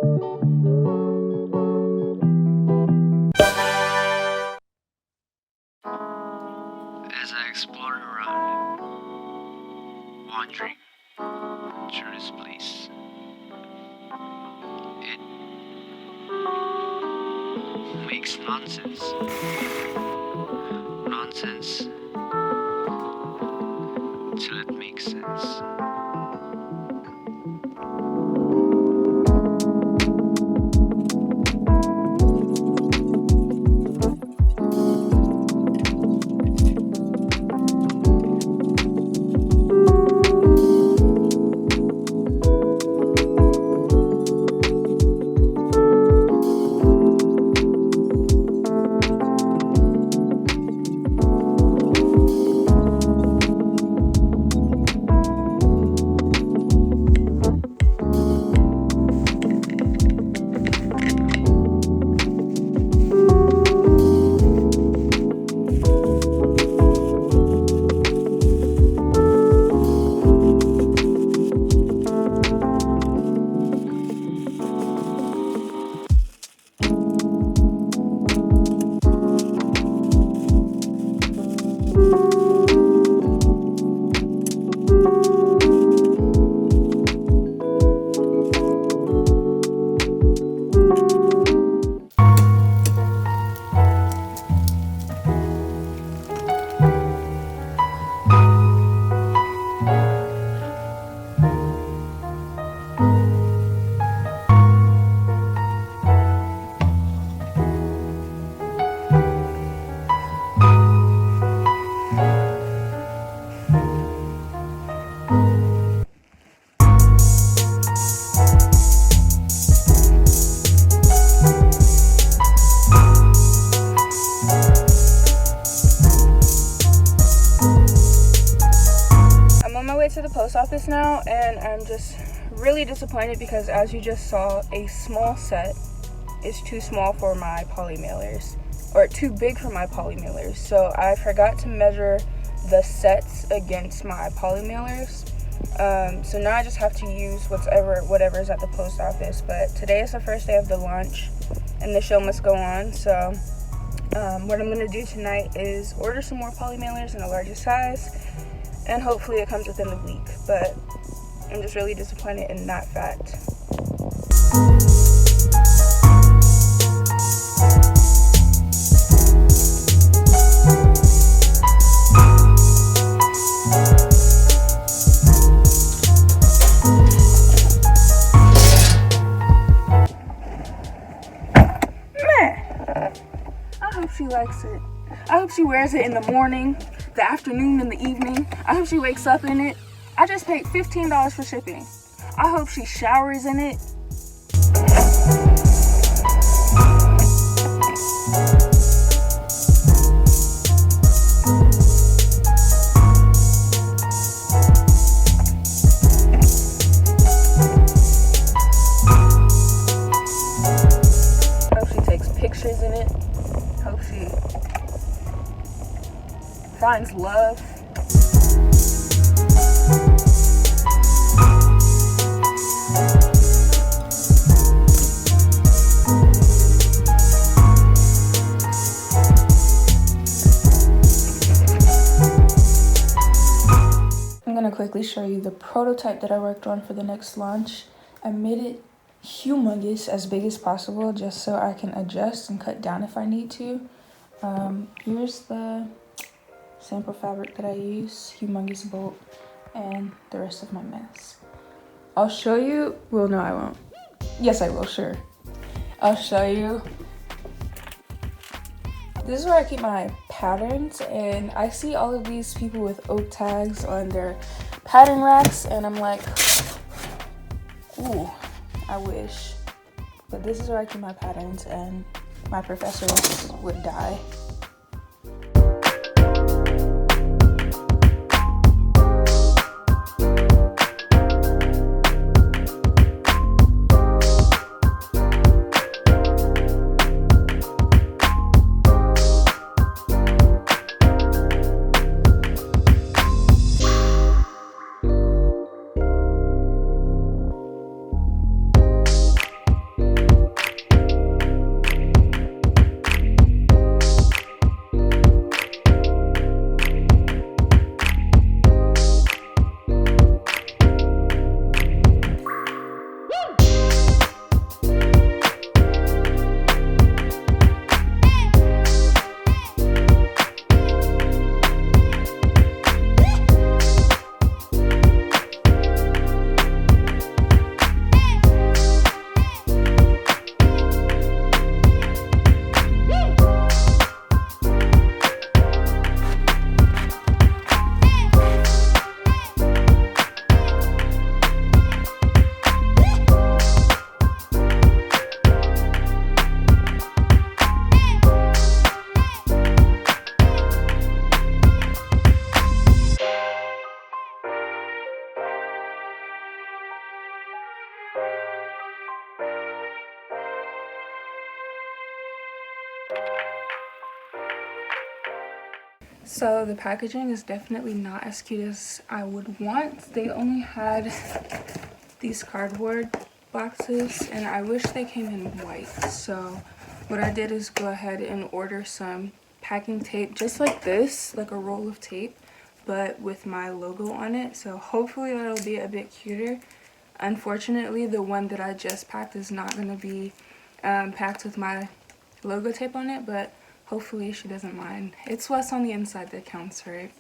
As I explored around, wandering through this place, it makes nonsense till it makes sense. To the post office now, and I'm just really disappointed because, as you just saw, a small set is too small for my poly mailers, or too big for my poly mailers. So I forgot to measure the sets against my poly mailers. So now I just have to use whatever's at the post office. But today is the first day of the launch and the show must go on. So what I'm gonna do tonight is order some more poly mailers in a larger size, and hopefully it comes within the week. But I'm just really disappointed in that fact. Man, I hope she likes it. I hope she wears it in the morning, the afternoon, and the evening. I hope she wakes up in it. I just paid $15 for shipping. I hope she showers in it. Hope she takes pictures in it. Hope she finds love. I'm gonna quickly show you the prototype that I worked on for the next launch. I made it humongous, as big as possible, just so I can adjust and cut down if I need to. Here's the sample fabric that I use, humongous bolt, and the rest of my mess. I'll show you, well, no, I won't. Yes, I will, sure. I'll show you. This is where I keep my patterns, and I see all of these people with oak tags on their pattern racks, and I'm like, ooh, I wish. But this is where I keep my patterns, and my professors would die. So the packaging is definitely not as cute as I would want. They only had these cardboard boxes and I wish they came in white. So what I did is go ahead and order some packing tape just like this, like a roll of tape, but with my logo on it. So hopefully that'll be a bit cuter. Unfortunately, the one that I just packed is not going to be packed with my logo tape on it, but hopefully she doesn't mind. It's what's on the inside that counts, right?